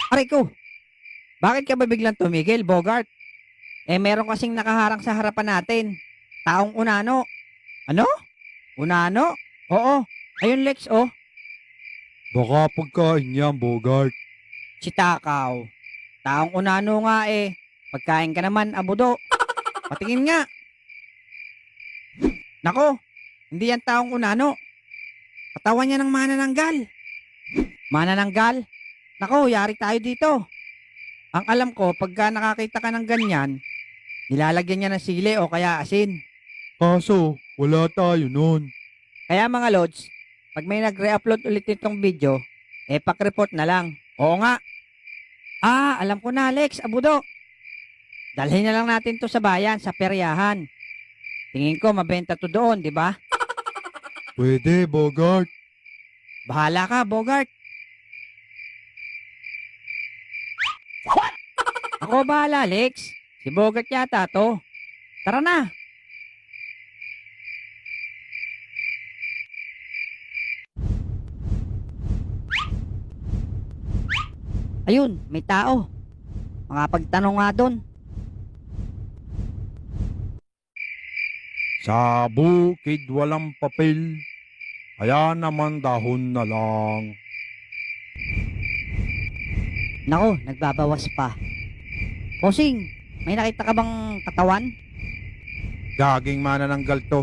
Aray ko, bakit ka ba biglang tumigil, Bogart? Meron kasing nakaharang sa harapan natin. Taong unano. Ano? Unano? Oo. Ayun, Lex, oh. Baka pagkain yan, Bogart. Si Takaw. Taong unano nga eh. Pagkain ka naman, abudo. Patingin nga. Nako, hindi yan taong unano. Katawan niya ng manananggal. Manananggal? Nako, yari tayo dito. Ang alam ko, pagka nakakita ka ng ganyan, nilalagyan niya ng sili o kaya asin. Kaso, wala tayo nun. Kaya mga lods, pag may nagre-upload ulit nitong video, pak-report na lang. Oo nga. Alam ko na, Alex, abudo. Dalhin na lang natin to sa bayan, sa peryahan. Tingin ko mabenta to doon, di ba? Pwede, Bogart. Bahala ka, Bogart. Ako bahala, Alex. Si Bogart yata to. Tara na. Ayun, may tao. Makapagtanong nga doon. Sa bukid walang papel, kaya naman dahon na lang. Nako, nagbabawas pa. Posing, may nakita ka bang katawan? Gaging manananggal to.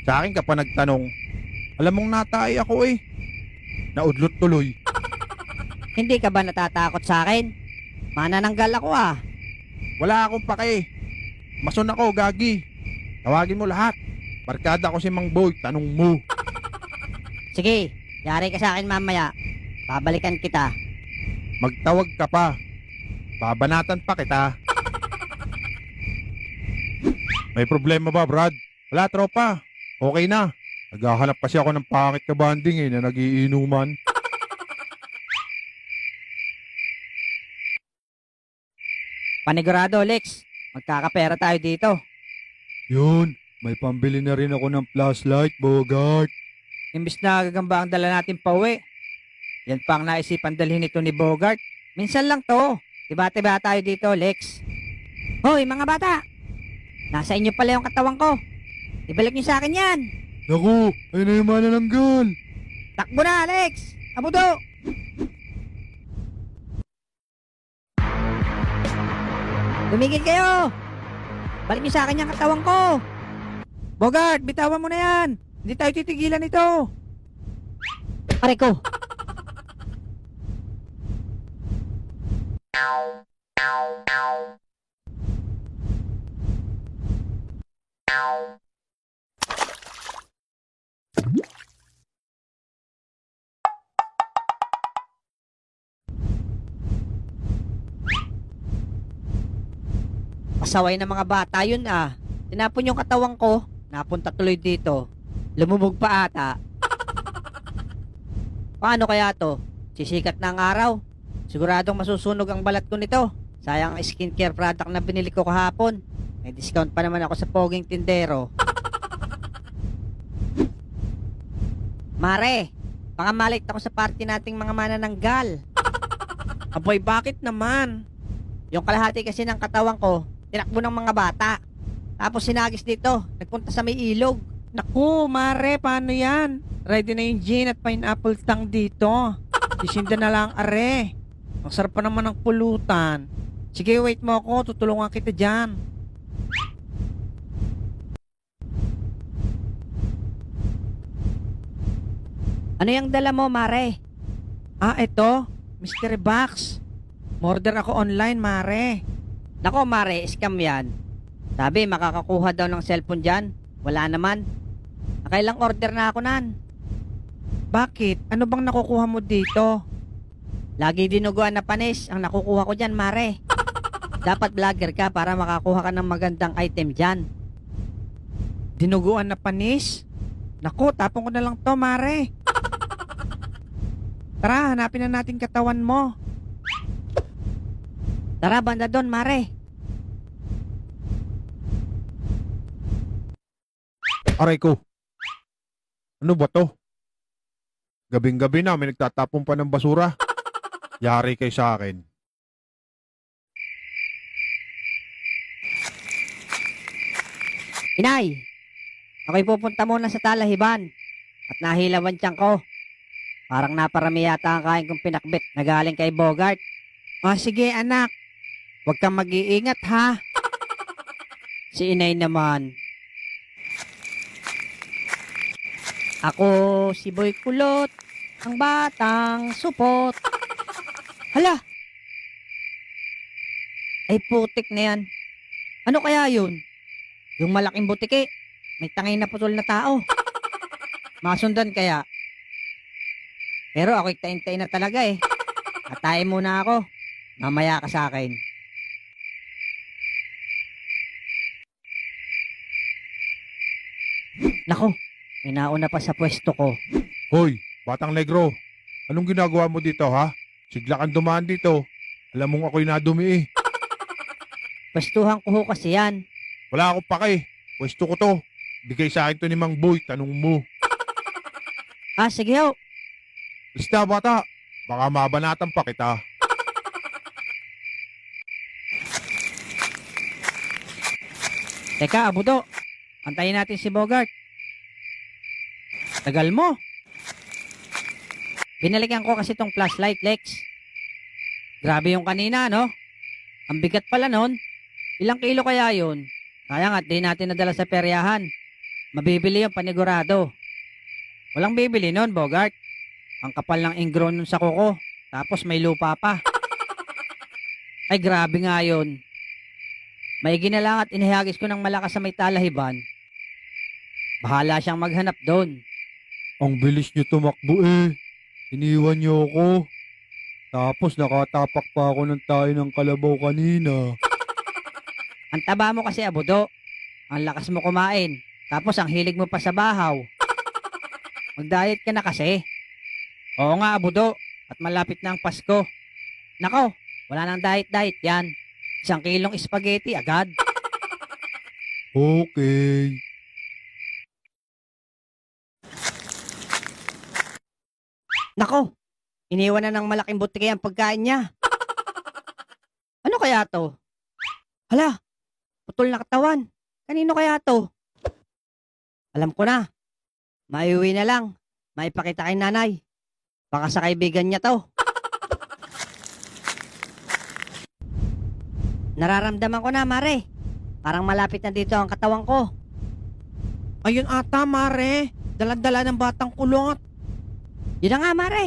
Sa akin ka pa nagtanong. Alam mong natay ako eh. Naudlot tuloy. Hindi ka ba natatakot sa akin? Manananggal ako ah. Wala akong pake. Mason ako, gagi. Tawagin mo lahat. Barkada ko si Mang Boy, tanong mo. Sige, yari ka sa akin mamaya. Babalikan kita. Magtawag ka pa. Babanatan pa kita. May problema ba, Brad? Wala, tropa. Okay na. Naghahanap kasi ako ng pangit na banding eh, na nagiinuman. Panigurado, Lex. Magkakapera tayo dito. Yun, may pambili na rin ako ng flashlight, Bogart. Imbis na gagamba ang dala natin pa uwi. Yan pa ang naisipan dalhin nito ni Bogart. Minsan lang to. Tiba-tiba tayo dito, Lex. Hoy, mga bata! Nasa inyo pala yung katawan ko. Ibalik niyo sa akin yan. Naku, ayun na yung manananggal. Takbo na, Lex! Abudo! Tumigil kayo! Balik niyo sa akin yung katawan ko! Bogart, bitawan mo na yan! Hindi tayo titigilan ito! Pare ko! Pasaway ng mga bata yun ah. Tinapon yung katawan ko, napunta tuloy dito. Lumubog pa ata. Paano kaya to? Sisikat na ang araw. Siguradong masusunog ang balat ko nito. Sayang ang skincare product na binili ko kahapon. May discount pa naman ako sa poging tindero. Mare, baka malate ako sa party nating mga manananggal. Aboy, bakit naman? Yung kalahati kasi ng katawan ko, tinakbo ng mga bata. Tapos sinagis dito, nagpunta sa may ilog. Naku, Mare, paano yan? Ready na yung gin at pineapple tang dito. Sisinda na lang, are. Ang sarap pa naman ng pulutan. Sige, wait mo ako, tutulungan kita dyan. Ano yung dala mo, Mare? Ito, mystery box. Order ako online, Mare. Nako, Mare, scam yan. Sabi, makakakuha daw ng cellphone dyan. Wala naman. Nakailang order na ako nan. Bakit? Ano bang nakukuha mo dito? Lagi dinuguan na panis ang nakukuha ko dyan, Mare. Dapat vlogger ka para makakuha ka ng magandang item dyan. Dinuguan na panis? Naku, tapong ko na lang to, Mare. Tara, hanapin na natin katawan mo. Tara, banda doon, Mare. Aray ko. Ano ba to? Gabing-gabi na, may nagtatapon pa ng basura. Yari kay sa akin. Inay, ako'y pupunta muna sa talahiban at nahilawan tiyan ko. Parang naparami yata ang kain kong pinakbit na galing kay Bogart. O sige anak, huwag kang mag-iingat ha. Si inay naman. Ako si Boy Kulot, ang batang supot. Hala! Ay putik na yan. Ano kaya yun? Yung malaking butike, may tangay na putol na tao. Masundan kaya? Pero ako'y tain-tain na talaga eh. Atayin muna ako. Mamaya ka sa akin. Nako, may nauna pa sa pwesto ko. Hoy, Batang Negro. Anong ginagawa mo dito ha? Sigla kang dumaan dito. Alam mong ako'y nadumi eh. Pwestuhan ko ho kasi yan. Wala akong pake. Pwesto ko to. Bigay sa akin to ni Mang Boy. Tanong mo. Ah, sige ho. Basta bata. Baka mabanatan pa kita. Teka, Abudo. Antayin natin si Bogart. Tagal mo. Binalikan ko kasi tong flashlight, Lex. Grabe yung kanina, no? Ang bigat pala nun. Ilang kilo kaya yun? Kaya nga, di natin nadala sa peryahan. Mabibili yung panigurado. Walang bibili nun, Bogart. Ang kapal ng ingro nun sa kuko. Tapos may lupa pa. Ay, grabe nga yun. Maigi na lang at inihagis ko ng malakas sa may talahiban. Bahala siyang maghanap doon. Ang bilis niyo tumakbo eh. Iniwan niyo ako. Tapos nakatapak pa ako ng tayo ng kalabaw kanina. Ang taba mo kasi, Abudo. Ang lakas mo kumain. Tapos ang hilig mo pa sa bahaw. Mag-diet ka na kasi. Oo nga, Abudo. At malapit na ang Pasko. Nako, wala nang diet-diet yan. 1 kilong spaghetti agad. Okay. Nako, iniwan na ng malaking butike ang pagkain niya. Ano kaya to? Hala, putol na katawan. Kanino kaya to? Alam ko na. Maiuwi na lang. Maipakita kay nanay. Baka sa kaibigan niya to. Nararamdaman ko na, Mare. Parang malapit na dito ang katawan ko. Ayun ata, Mare. Dala-dala ng batang kulot. Yun na nga, Mare.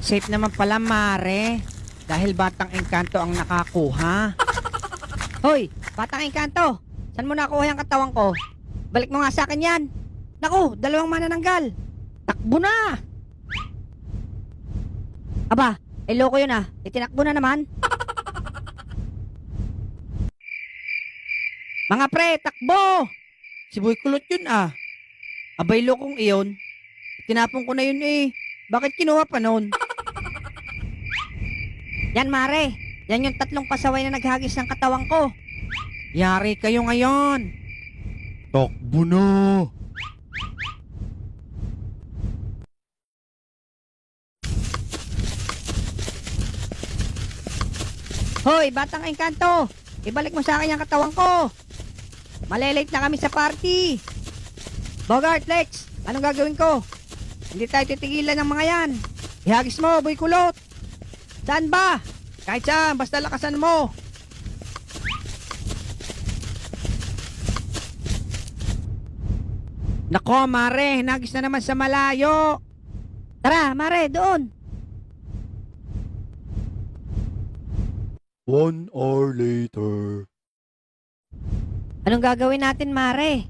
Safe naman pala, Mare. Dahil Batang Engkanto ang nakakuha. Hoy, Batang Engkanto. Saan mo nakuha yung katawan ko? Balik mo nga sa akin yan. Naku, 2 manananggal. Takbo na. Aba, loko yun ah. Itinakbo na naman. Mga pre, takbo. Si Boy Kulot yun ah. Abay, lokong iyon. Tinapon ko na yun eh. Bakit kinuha pa nun? Yan, Mare. Yan yung 3 pasaway na naghagis ng katawan ko. Yari kayo ngayon. Takbo na. Hoy, Batang Engkanto. Ibalik mo sa akin yung katawan ko. Malelate na kami sa party. Bogart, Lex, anong gagawin ko? Hindi tayo titigilan ng mga yan. Ihagis mo, Boy Kulot. Saan ba? Kahit saan, basta lakasan mo. Nako, Mare, hinagis na naman sa malayo. Tara, Mare, doon. 1 hour later. Anong gagawin natin, Mare?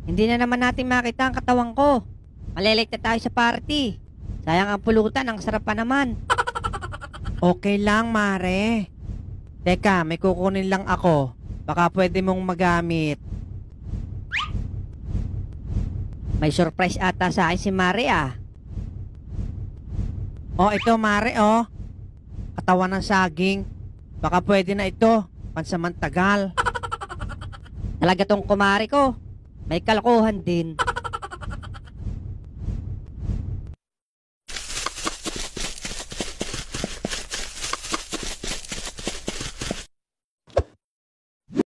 Hindi na naman natin makita ang katawan ko. Malelate na tayo sa party. Sayang ang pulutan, ang sarap pa naman. Okay lang, Mare. Teka, may kukunin lang ako. Baka pwede mong magamit. May surprise ata sa akin si Mare ah. Oh, ito Mare oh. Katawan ng saging. Baka pwede na ito. Pansamantagal. Talaga tong kumare ko. May kalokohan din.